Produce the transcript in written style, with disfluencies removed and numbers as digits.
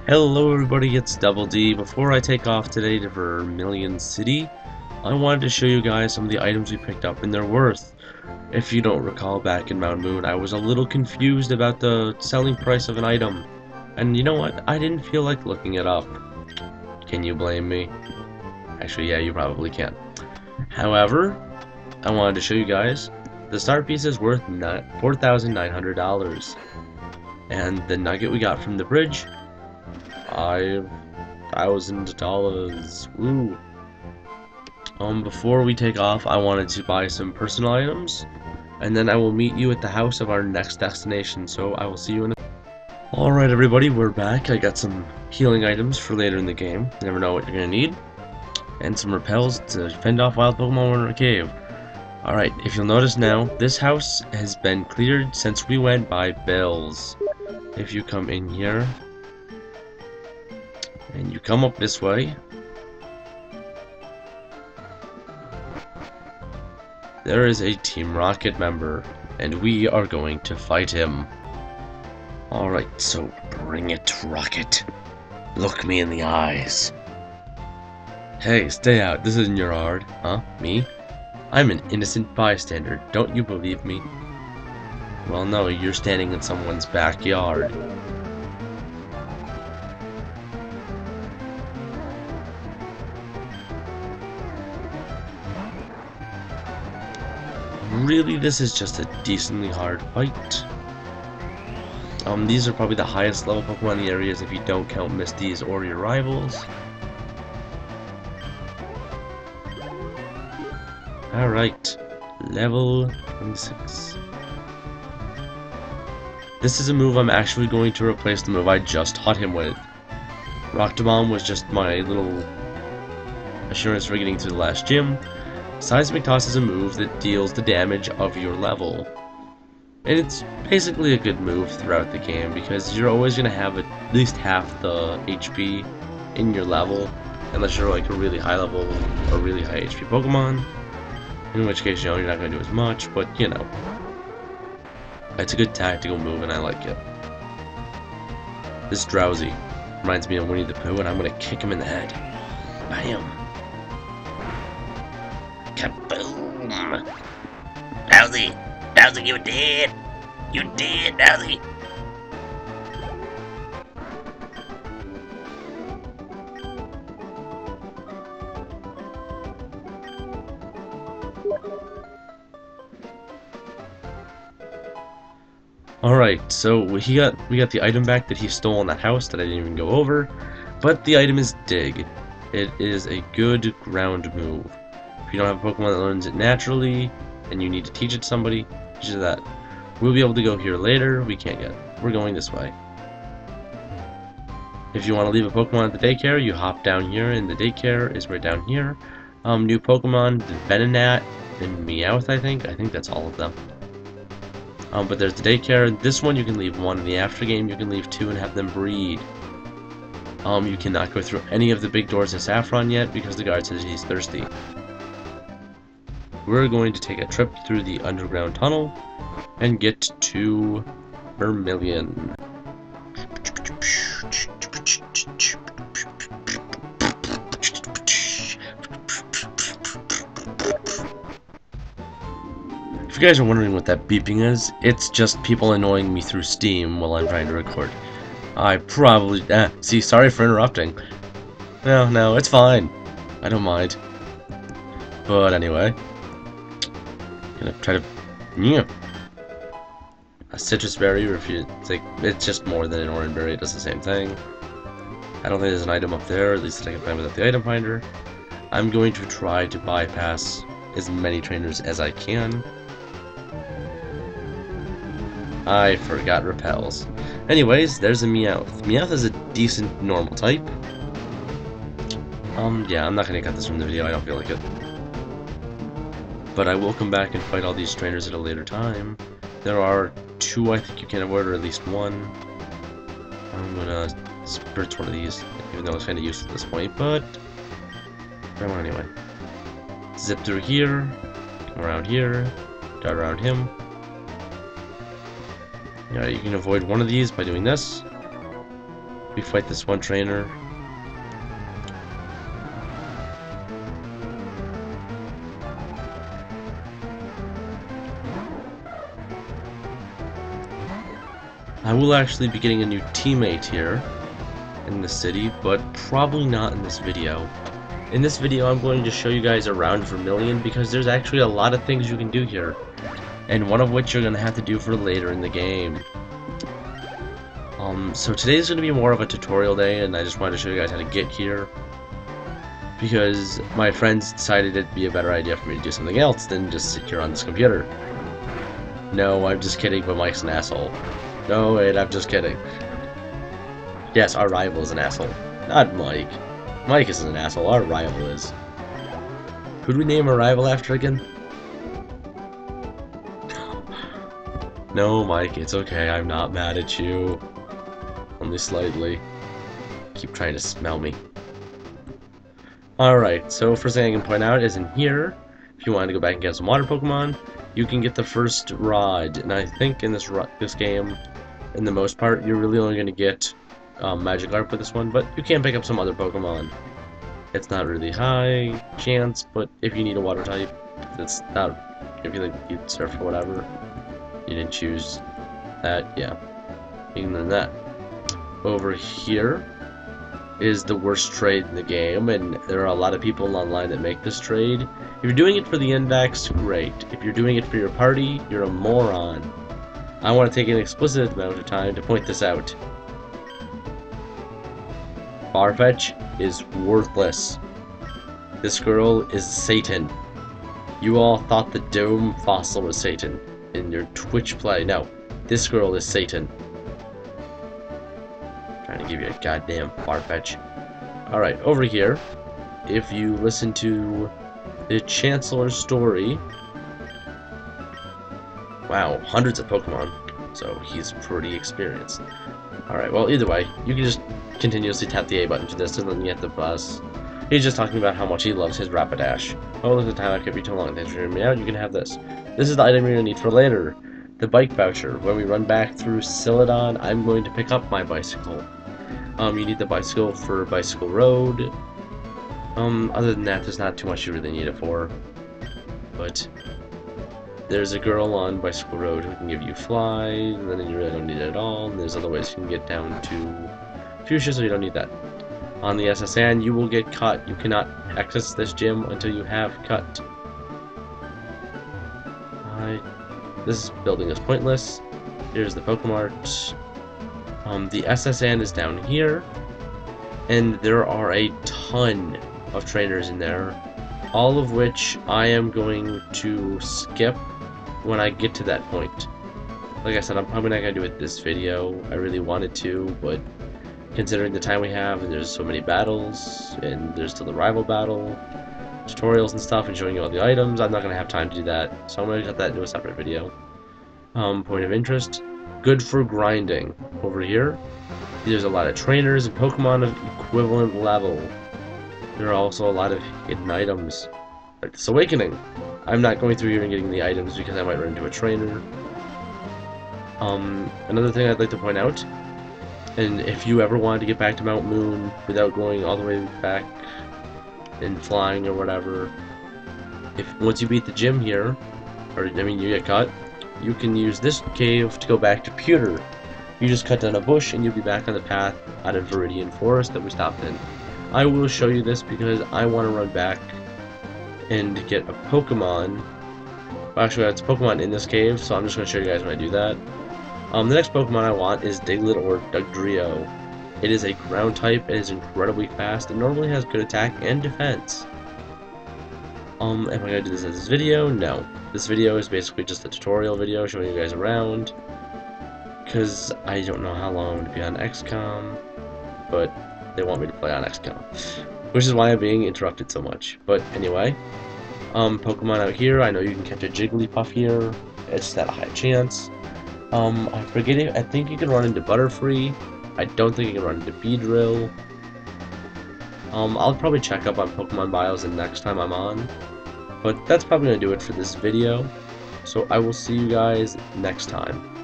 Hello everybody, it's Double D. Before I take off today to Vermilion City, I wanted to show you guys some of the items we picked up and their worth. If you don't recall, back in Mount Moon, I was a little confused about the selling price of an item. And you know what? I didn't feel like looking it up. Can you blame me? Actually, yeah, you probably can. However, I wanted to show you guys the star piece is worth $4,900. And the nugget we got from the bridge, $5,000. Woo. Before we take off, I wanted to buy some personal items, and then I will meet you at the house of our next destination, so I will see you in a... Alright everybody, we're back. I got some healing items for later in the game. You never know what you're gonna need. And some repels to fend off wild Pokemon in our cave. Alright, if you'll notice now, this house has been cleared since we went by Bells. If you come in here, and you come up this way, there is a Team Rocket member, and we are going to fight him. Alright, so bring it, Rocket. Look me in the eyes. Hey, stay out. This isn't your yard. Huh? Me? I'm an innocent bystander. Don't you believe me? Well, no, you're standing in someone's backyard. Really, this is just a decently hard fight. These are probably the highest level Pokemon in the areas if you don't count Misty's or your rivals. Alright, level 26. This is a move I'm actually going to replace the move I just taught him with. Rock Bomb was just my little assurance for getting to the last gym. Seismic Toss is a move that deals the damage of your level. And it's basically a good move throughout the game because you're always going to have at least half the HP in your level, unless you're like a really high level or really high HP Pokemon. In which case, you know, you're not going to do as much, but you know. It's a good tactical move and I like it. This Drowsy reminds me of Winnie the Pooh, and I'm going to kick him in the head. Bam! Kaboom! Drowsy! Drowsy, you dead! You dead, Drowsy! Alright, so we got the item back that he stole in that house that I didn't even go over, but the item is Dig. It is a good ground move. If you don't have a Pokemon that learns it naturally, and you need to teach it to somebody, teach it that. We'll be able to go here later. We can't yet. We're going this way. If you want to leave a Pokemon at the daycare, you hop down here, and the daycare is right down here. New Pokemon, the Venonat and Meowth, I think. I think that's all of them. But there's the daycare. This one you can leave one. In the after game, you can leave two and have them breed. You cannot go through any of the big doors in Saffron yet because the guard says he's thirsty. We're going to take a trip through the underground tunnel and get to Vermilion. If you guys are wondering what that beeping is, it's just people annoying me through Steam while I'm trying to record. I probably... see, sorry for interrupting. No, it's fine. I don't mind. But anyway... gonna try to... yeah. A citrus berry, it's just more than an orange berry, it does the same thing. I don't think there's an item up there, at least that I can find without the item finder. I'm going to try to bypass as many trainers as I can. I forgot repels. Anyways, there's a Meowth. Meowth is a decent normal type. Yeah, I'm not gonna cut this from the video, I don't feel like it. But I will come back and fight all these trainers at a later time. There are two I think you can avoid, or at least one. I'm gonna spritz one of these, even though it's kind of useless at this point, but... try one anyway. Zip through here, come around here, dart around him. Yeah, you can avoid one of these by doing this. We fight this one trainer. I will actually be getting a new teammate here in the city, but probably not in this video. In this video, I'm going to show you guys around Vermilion because there's actually a lot of things you can do here, and one of which you're going to have to do for later in the game. So today's going to be more of a tutorial day, and I just wanted to show you guys how to get here because my friends decided it'd be a better idea for me to do something else than just sit here on this computer. No, I'm just kidding, but Mike's an asshole. No, wait, I'm just kidding. Yes, our rival is an asshole. Not Mike. Mike isn't an asshole, our rival is. Who'd we name our rival after again? No, Mike, it's okay, I'm not mad at you. Only slightly. Keep trying to smell me. Alright, so first thing I can point out is in here, if you want to go back and get some water Pokemon, you can get the first rod. And I think in this game, in the most part, you're really only going to get Magikarp with this one, but you can pick up some other Pokemon. It's not really high chance, but if you need a water type, it's not, if you like you surf or whatever, you didn't choose that, yeah. Other than that, over here is the worst trade in the game, and there are a lot of people online that make this trade. If you're doing it for the index, great. If you're doing it for your party, you're a moron. I want to take an explicit amount of time to point this out. Farfetch is worthless. This girl is Satan. You all thought the Dome Fossil was Satan in your Twitch play. No, this girl is Satan. Trying to give you a goddamn Farfetch. Alright, over here, if you listen to the Chancellor's story, wow, hundreds of Pokemon, so he's pretty experienced. Alright, well, either way, you can just continuously tap the A button for this and then you get the bus. He's just talking about how much he loves his Rapidash. Oh, look at the time, I could be too long. Thanks for hearing me out. You can have this. This is the item you're going to need for later. The bike voucher. When we run back through Celadon, I'm going to pick up my bicycle. You need the bicycle for Bicycle Road. Other than that, there's not too much you really need it for. But there's a girl on Bicycle Road who can give you Fly, and then you really don't need it at all. And there's other ways you can get down to Fuchsia, so you don't need that. On the SSN, you will get cut. You cannot access this gym until you have cut. This building is pointless. Here's the Pokemart. The SSN is down here, and there are a ton of trainers in there, all of which I am going to skip when I get to that point. Like I said, I'm probably not going to do it this video. I really wanted to, but considering the time we have, and there's so many battles, and there's still the rival battle, tutorials and stuff, and showing you all the items, I'm not going to have time to do that, so I'm going to cut that into a separate video. Point of interest. Good for grinding. Over here, there's a lot of trainers and Pokemon of equivalent level. There are also a lot of hidden items, like this Awakening. I'm not going through here and getting the items because I might run into a trainer. Another thing I'd like to point out, and if you ever wanted to get back to Mount Moon without going all the way back and flying or whatever, once you beat the gym here, or I mean you get cut, you can use this cave to go back to Pewter. You just cut down a bush and you'll be back on the path out of Viridian Forest that we stopped in. I will show you this because I want to run back and get a Pokemon. Well, actually, it's a Pokemon in this cave, so I'm just going to show you guys when I do that. The next Pokemon I want is Diglett or Dugtrio. It is a ground type, it is incredibly fast, and normally has good attack and defense. Am I going to do this as this video? No. This video is basically just a tutorial video showing you guys around, because I don't know how long I'm going to be on XCOM, but they want me to play on XCOM, which is why I'm being interrupted so much. But anyway, Pokemon out here, I know you can catch a Jigglypuff here, it's not a high chance. I forget it, I think you can run into Butterfree, I don't think you can run into Beedrill. I'll probably check up on Pokemon bios the next time I'm on, but that's probably going to do it for this video, so I will see you guys next time.